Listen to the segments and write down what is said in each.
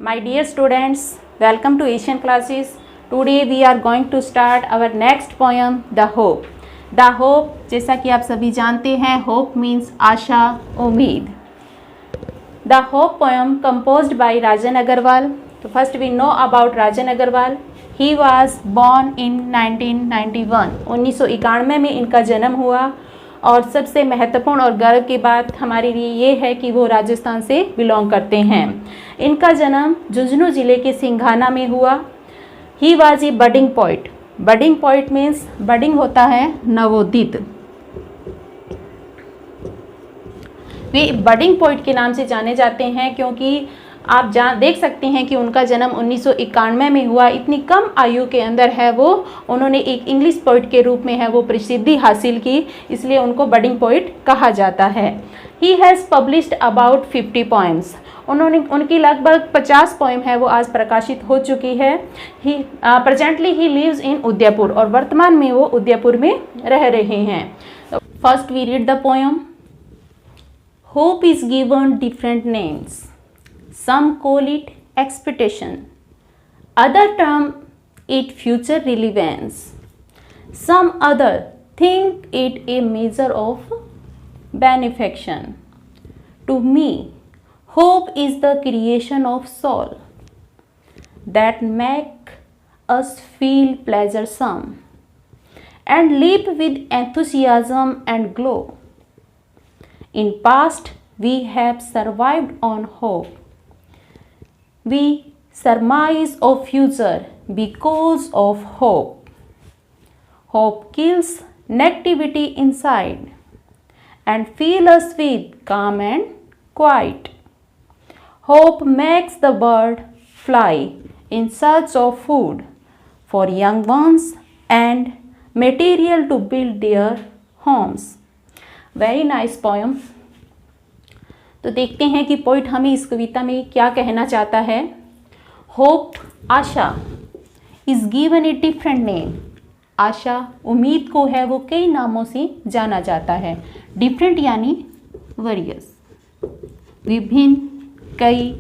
My dear students, welcome to Asian classes. Today we are going to start our next poem, The Hope. The Hope, जैसा कि आप सभी जानते हैं, Hope means आशा, उम्मीद. The Hope poem composed by Rajan Agarwal. So first we know about Rajan Agarwal. He was born in 1991. 1991 में इनका जन्म हुआ और सबसे महत्वपूर्ण और गर्व की बात हमारे लिए ये है कि वो राजस्थान से बिलोंग करते हैं. इनका जन्म झुंझुनू ज़िले के सिंघाना में हुआ. He was a budding poet. Budding poet means budding होता है नवोदित. वे बडिंग पोइट के नाम से जाने जाते हैं क्योंकि आप देख सकते हैं कि उनका जन्म 1991 में हुआ. इतनी कम आयु के अंदर है वो, उन्होंने एक इंग्लिश पोइट के रूप में है वो प्रसिद्धि हासिल की, इसलिए उनको बडिंग पोइट कहा जाता है. He has published about 50 poems. उनकी लगभग 50 पोएम है वो आज प्रकाशित हो चुकी है. He presently he lives in Udaipur और वर्तमान में वो उदयपुर में रह रहे हैं. First we read the poem. Hope is given different names. Some call it expectation, other term it future relevance, some other think it a measure of benefaction. To me, hope is the creation of soul that make us feel pleasuresome and live with enthusiasm and glow. In past, we have survived on hope. We surmise of future because of hope. Hope kills negativity inside and fills us with calm and quiet. Hope makes the bird fly in search of food for young ones and material to build their homes. Very nice poem. तो देखते हैं कि poet हमें इस कविता में क्या कहना चाहता है. होप, आशा, is given a different name. आशा, उम्मीद को है वो कई नामों से जाना जाता है. डिफरेंट यानी वेरियस, विभिन्न, कई,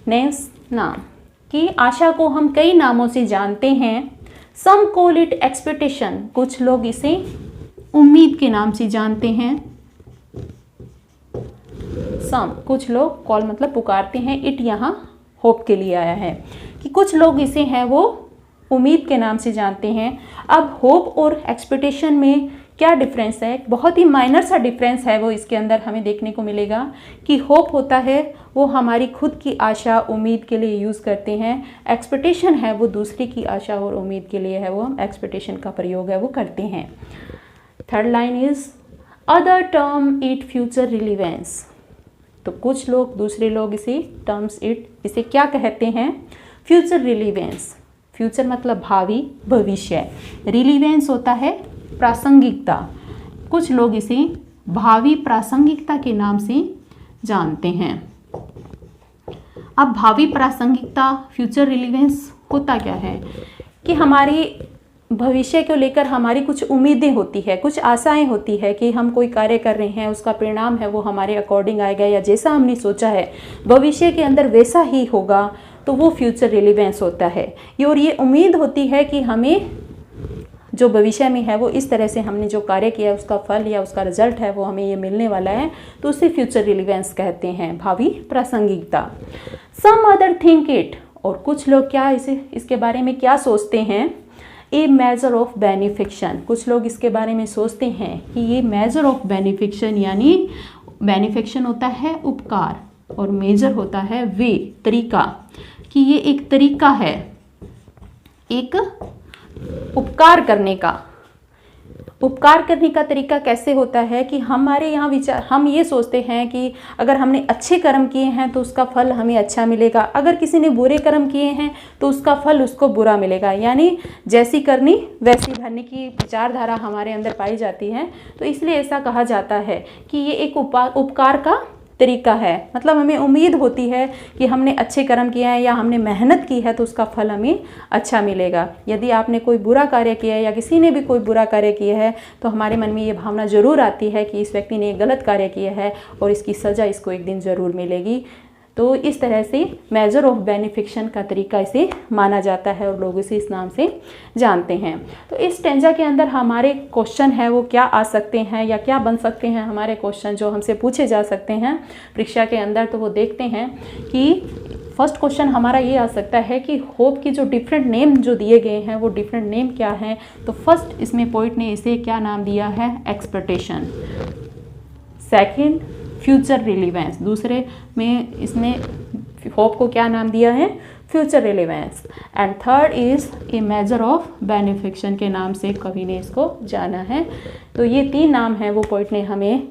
नेम्स नाम, कि आशा को हम कई नामों से जानते हैं. सम कॉल इट एक्सपेक्टेशन, कुछ लोग इसे उम्मीद के नाम से जानते हैं. सम, कुछ लोग, कॉल मतलब पुकारते हैं, इट यहाँ होप के लिए आया है कि कुछ लोग इसे हैं वो उम्मीद के नाम से जानते हैं. अब होप और एक्सपेक्टेशन में क्या डिफरेंस है? बहुत ही माइनर सा डिफरेंस है वो इसके अंदर हमें देखने को मिलेगा कि होप होता है वो हमारी खुद की आशा उम्मीद के लिए यूज़ करते हैं. एक्सपेक्टेशन है वो दूसरे की आशा और उम्मीद के लिए है वो हम एक्सपेक्टेशन का प्रयोग है वो करते हैं. Third line is other term it future relevance. तो कुछ लोग, दूसरे लोग इसे टर्म्स इसे क्या कहते हैं? Future relevance. फ्यूचर मतलब भावी, भविष्य. रिलीवेंस होता है प्रासंगिकता. कुछ लोग इसे भावी प्रासंगिकता के नाम से जानते हैं. अब भावी प्रासंगिकता, फ्यूचर रिलीवेंस होता क्या है कि हमारी भविष्य को लेकर हमारी कुछ उम्मीदें होती है, कुछ आशाएं होती है कि हम कोई कार्य कर रहे हैं, उसका परिणाम है वो हमारे अकॉर्डिंग आएगा या जैसा हमने सोचा है भविष्य के अंदर वैसा ही होगा, तो वो फ्यूचर रिलीवेंस होता है. और ये उम्मीद होती है कि हमें जो भविष्य में है वो इस तरह से हमने जो कार्य किया उसका फल या उसका रिजल्ट है वो हमें ये मिलने वाला है, तो उसे फ्यूचर रिलीवेंस कहते हैं, भावी प्रासंगिकता. सम अदर थिंक इट, और कुछ लोग क्या इसके बारे में क्या सोचते हैं? ए मेजर ऑफ बेनिफिक्शन. कुछ लोग इसके बारे में सोचते हैं कि ये मेजर ऑफ बेनिफिक्शन, यानी बेनिफिक्शन होता है उपकार और मेजर होता है वे, तरीका, कि ये एक तरीका है एक उपकार करने का. उपकार करने का तरीका कैसे होता है कि हमारे यहाँ विचार, हम ये सोचते हैं कि अगर हमने अच्छे कर्म किए हैं तो उसका फल हमें अच्छा मिलेगा, अगर किसी ने बुरे कर्म किए हैं तो उसका फल उसको बुरा मिलेगा. यानी जैसी करनी वैसी भरने की विचारधारा हमारे अंदर पाई जाती है. तो इसलिए ऐसा कहा जाता है कि ये एक उपकार का तरीका है. मतलब हमें उम्मीद होती है कि हमने अच्छे कर्म किए हैं या हमने मेहनत की है तो उसका फल हमें अच्छा मिलेगा. यदि आपने कोई बुरा कार्य किया है या किसी ने भी कोई बुरा कार्य किया है तो हमारे मन में ये भावना ज़रूर आती है कि इस व्यक्ति ने गलत कार्य किया है और इसकी सज़ा इसको एक दिन ज़रूर मिलेगी. तो इस तरह से मेजर ऑफ बेनिफिक्शन का तरीका इसे माना जाता है और लोग इसे इस नाम से जानते हैं। तो इस स्टेंजा के अंदर हमारे क्वेश्चन है वो क्या आ सकते हैं या क्या बन सकते हैं हमारे क्वेश्चन जो हमसे पूछे जा सकते हैं परीक्षा के अंदर। तो वो देखते हैं कि फर्स्ट क्वेश्चन हमारा ये आ सकता है कि होप की जो डिफरेंट नेम जो दिए गए हैं वो डिफरेंट नेम क्या हैं। तो फर्स्ट इसमें पोइट ने इसे क्या नाम दिया है, एक्सपेक्टेशन। Second, future relevance. दूसरे में इसने होप को क्या नाम दिया है, future relevance. And third is a major of benediction के नाम से कवि ने इसको जाना है। तो ये 3 नाम हैं वो पोइट ने हमें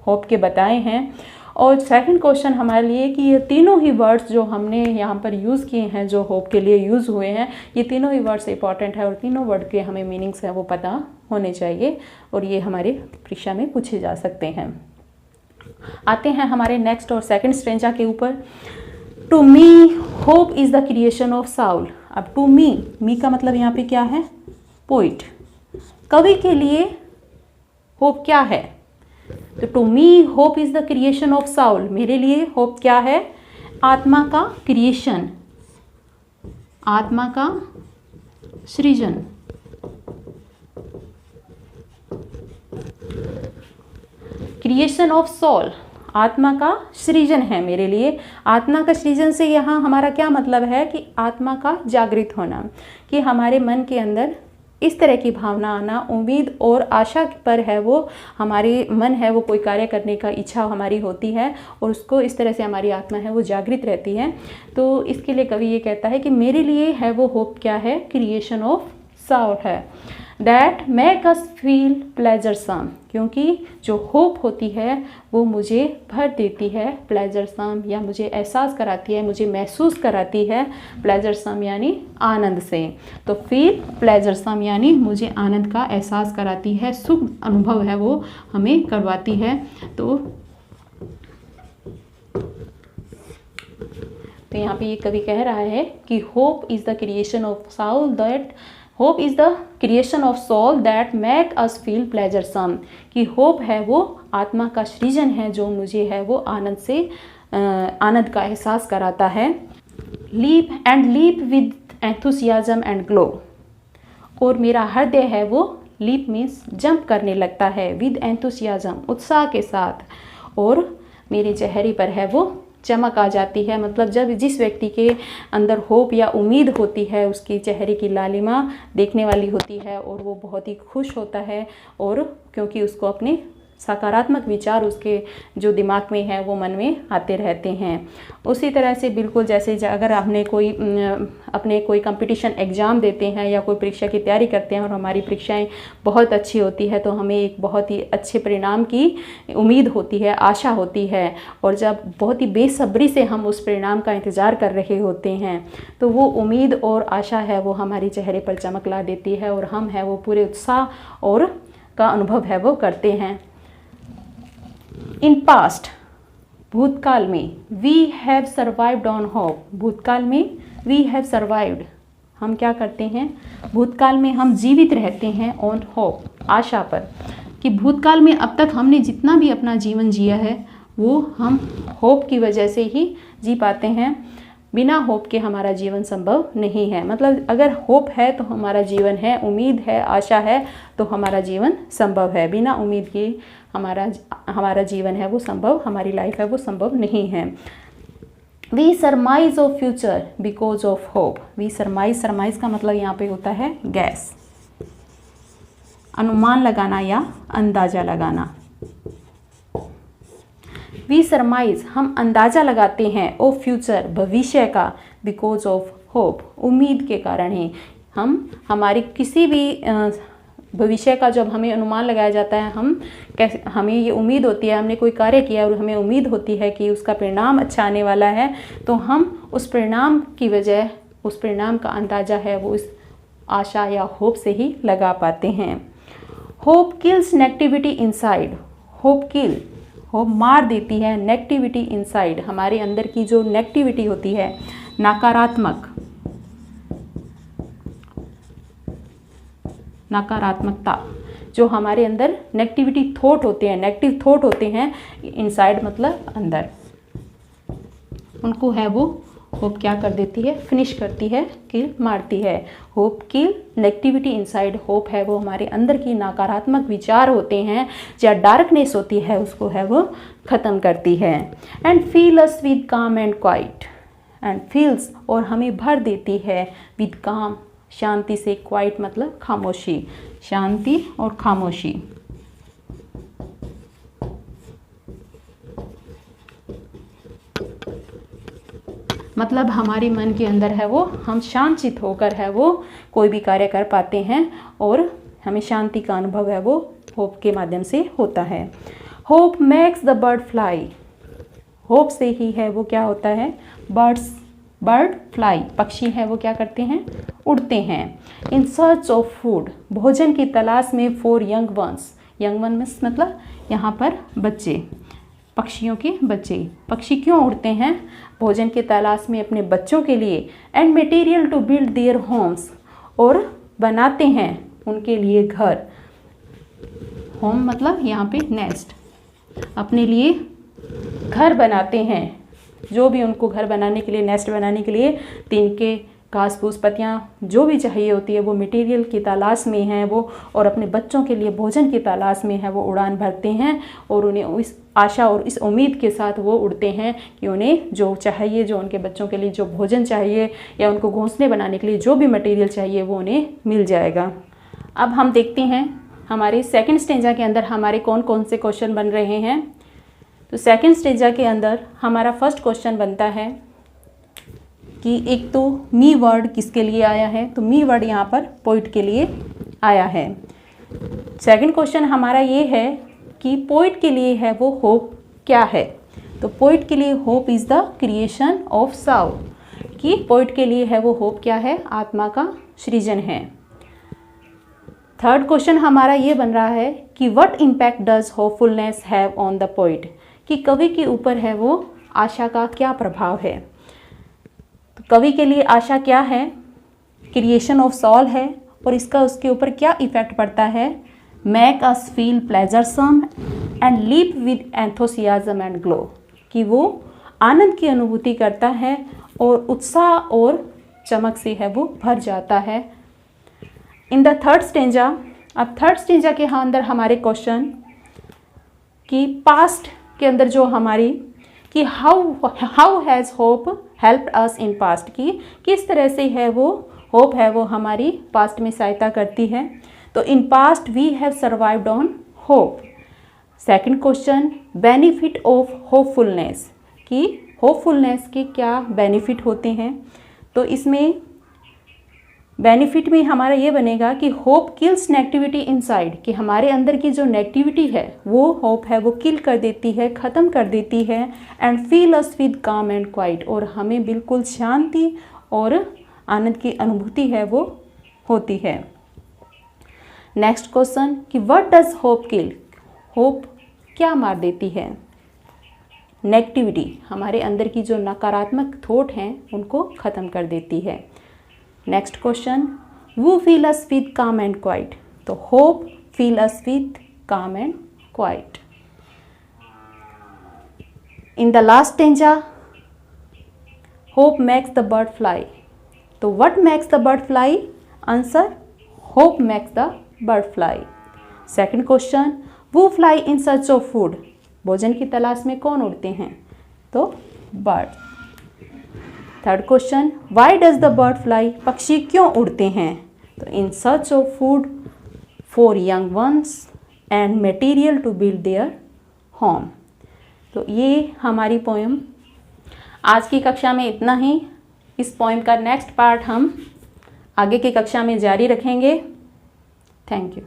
होप के बताए हैं। और सेकंड क्वेश्चन हमारे लिए कि ये तीनों ही वर्ड्स जो हमने यहाँ पर यूज़ किए हैं, जो होप के लिए यूज़ हुए हैं, ये तीनों ही वर्ड्स इंपॉर्टेंट है और तीनों वर्ड के हमें मीनिंग्स हैं वो पता होने चाहिए और ये हमारे परीक्षा में पूछे जा सकते हैं। आते हैं हमारे नेक्स्ट और सेकंड स्ट्रेंजा के ऊपर। To me hope is the creation of soul. अब टू मी का मतलब यहाँ पे क्या है, पोइट। कवि के लिए होप क्या है, तो to me hope is the creation of soul. मेरे लिए होप क्या है, आत्मा का क्रिएशन, आत्मा का सृजन। क्रिएशन ऑफ सोल, आत्मा का सृजन है मेरे लिए। आत्मा का सृजन से यहाँ हमारा क्या मतलब है कि आत्मा का जागृत होना, कि हमारे मन के अंदर इस तरह की भावना आना, उम्मीद और आशा पर है वो हमारे मन है वो कोई कार्य करने का इच्छा हमारी होती है और उसको इस तरह से हमारी आत्मा है वो जागृत रहती है। तो इसके लिए कवि ये कहता है कि मेरे लिए है वो होप क्या है, क्रिएशन ऑफ साउल है। दैट मेक अस फील प्लेजरसम, क्योंकि जो होप होती है वो मुझे भर देती है प्लेजरसम, या मुझे एहसास कराती है, मुझे महसूस कराती है प्लेजरसम यानी आनंद से। तो फील प्लेजरसम यानी मुझे आनंद का एहसास कराती है, सुख अनुभव है वो हमें करवाती है। तो यहाँ पे ये कवि कह रहा है कि hope is the creation of soul, that hope is the creation of soul that make us feel pleasuresome, कि होप है वो आत्मा का सृजन है जो मुझे है वो आनंद से आनंद का एहसास कराता है। Leap with enthusiasm and glow, और मेरा हृदय है वो लीप मीन्स जंप करने लगता है, विद एंथुसियाज्म उत्साह के साथ, और मेरे चेहरे पर है वो चमक आ जाती है। मतलब जब जिस व्यक्ति के अंदर होप या उम्मीद होती है उसके चेहरे की लालिमा देखने वाली होती है और वो बहुत ही खुश होता है, और क्योंकि उसको अपने सकारात्मक विचार उसके जो दिमाग में है वो मन में आते रहते हैं। उसी तरह से बिल्कुल जैसे अगर हमने अपने कोई कंपटीशन एग्ज़ाम देते हैं या कोई परीक्षा की तैयारी करते हैं और हमारी परीक्षाएं बहुत अच्छी होती है तो हमें एक बहुत ही अच्छे परिणाम की उम्मीद होती है, आशा होती है, और जब बहुत ही बेसब्री से हम उस परिणाम का इंतज़ार कर रहे होते हैं तो वो उम्मीद और आशा है वो हमारे चेहरे पर चमक ला देती है और हम है वो पूरे उत्साह और का अनुभव है वो करते हैं। इन पास्ट, भूतकाल में, we have survived on hope, भूतकाल में वी हैव सर्वाइव्ड, हम क्या करते हैं, भूतकाल में हम जीवित रहते हैं ऑन होप, आशा पर, कि भूतकाल में अब तक हमने जितना भी अपना जीवन जिया है वो हम होप की वजह से ही जी पाते हैं। बिना होप के हमारा जीवन संभव नहीं है। मतलब अगर होप है तो हमारा जीवन है, उम्मीद है, आशा है तो हमारा जीवन संभव है। बिना उम्मीद के हमारा जीवन है वो संभव, हमारी लाइफ है वो संभव नहीं है। We surmise of future because of hope, we surmise का मतलब यहाँ पे होता है गैस, अनुमान लगाना या अंदाजा लगाना। वी सरमाइज, हम अंदाज़ा लगाते हैं, ऑफ फ्यूचर, भविष्य का, बिकॉज ऑफ होप, उम्मीद के कारण ही। हम हमारी किसी भी भविष्य का जब हमें अनुमान लगाया जाता है, हमें ये उम्मीद होती है, हमने कोई कार्य किया और हमें उम्मीद होती है कि उसका परिणाम अच्छा आने वाला है, तो हम उस परिणाम की वजह, उस परिणाम का अंदाज़ा है वो इस आशा या होप से ही लगा पाते हैं। Hope kills negativity inside, hope मार देती है नेगेटिविटी इनसाइड, हमारे अंदर की जो नेगेटिविटी होती है, नकारात्मकता, जो हमारे अंदर नेगेटिविटी थॉट होते हैं, नेगेटिव थॉट होते हैं, इनसाइड मतलब अंदर। उनको है वो होप क्या कर देती है, फिनिश करती है, किल मारती है। होप किल नेगेटिविटी इनसाइड, होप है वो हमारे अंदर की नकारात्मक विचार होते हैं या डार्कनेस होती है, उसको है वो ख़त्म करती है। And feel us with calm and quite, and feels और हमें भर देती है विद काम, शांति से, क्वाइट मतलब खामोशी, शांति और खामोशी। मतलब हमारे मन के अंदर है वो हम शांतचित्त होकर है वो कोई भी कार्य कर पाते हैं और हमें शांति का अनुभव है वो होप के माध्यम से होता है। Hope makes the bird fly, hope से ही है वो क्या होता है, बर्ड फ्लाई, पक्षी है वो क्या करते हैं, उड़ते हैं। इन सर्च ऑफ फूड, भोजन की तलाश में, for young once, young ones मतलब यहाँ पर बच्चे, पक्षियों के बच्चे। पक्षी क्यों उड़ते हैं, भोजन की तलाश में अपने बच्चों के लिए। And material to build their homes, और बनाते हैं उनके लिए घर, होम मतलब यहाँ पे नेस्ट, अपने लिए घर बनाते हैं। जो भी उनको घर बनाने के लिए, नेस्ट बनाने के लिए तिनके, घास फूस, पत्तियाँ जो भी चाहिए होती है वो मटेरियल की तलाश में है वो, और अपने बच्चों के लिए भोजन की तलाश में है वो उड़ान भरते हैं। और उन्हें इस आशा और इस उम्मीद के साथ वो उड़ते हैं कि उन्हें जो चाहिए, जो उनके बच्चों के लिए जो भोजन चाहिए या उनको घोंसले बनाने के लिए जो भी मटेरियल चाहिए वो उन्हें मिल जाएगा। अब हम देखते हैं हमारे सेकंड स्टेंजा के अंदर हमारे कौन कौन से क्वेश्चन बन रहे हैं। तो सेकंड स्टेंजा के अंदर हमारा फर्स्ट क्वेश्चन बनता है कि एक तो मी वर्ड किसके लिए आया है, तो मी वर्ड यहाँ पर पोइट के लिए आया है। सेकंड क्वेश्चन हमारा ये है कि पोइट के लिए है वो होप क्या है, तो पोइट के लिए hope is the creation of साउ, कि पोइट के लिए है वो होप क्या है, आत्मा का सृजन है। थर्ड क्वेश्चन हमारा ये बन रहा है कि what impact does hopefulness have on the poet, कि कवि के ऊपर है वो आशा का क्या प्रभाव है। तो कवि के लिए आशा क्या है, क्रिएशन ऑफ सॉल है, और इसका उसके ऊपर क्या इफेक्ट पड़ता है, make us feel pleasuresome and leap with enthusiasm and glow, कि वो आनंद की अनुभूति करता है और उत्साह और चमक से है वो भर जाता है। इन द थर्ड स्टेंजा, अब थर्ड स्टेंजा के अंदर हमारे क्वेश्चन कि पास्ट के अंदर जो हमारी कि how has hope helped us in past, की किस तरह से है वो होप है वो हमारी पास्ट में सहायता करती है। तो in past we have survived on hope. Second question benefit of hopefulness, कि होपफुलनेस के क्या बेनिफिट होते हैं। तो इसमें बेनिफिट में हमारा ये बनेगा कि होप किल्स नेगेटिविटी इनसाइड, कि हमारे अंदर की जो नेगेटिविटी है वो होप है वो किल कर देती है, ख़त्म कर देती है। And feel us with calm and quite, और हमें बिल्कुल शांति और आनंद की अनुभूति है वो होती है। नेक्स्ट क्वेश्चन कि what does hope kill, hope क्या मार देती है, नेगेटिविटी, हमारे अंदर की जो नकारात्मक थॉट हैं उनको ख़त्म कर देती है। Next question who feel us with calm and quiet, तो hope feel us with calm and quiet. In the last stanza hope makes the bird fly, तो what makes the bird fly, answer hope makes the bird fly. Second question who fly in search of food, भोजन की तलाश में कौन उड़ते हैं, तो bird. Third question why does the bird fly, पक्षी क्यों उड़ते हैं, तो in search of food for young ones and material to build their home. तो ये हमारी पोएम आज की कक्षा में इतना ही। इस पोएम का नेक्स्ट पार्ट हम आगे की कक्षा में जारी रखेंगे। Thank you.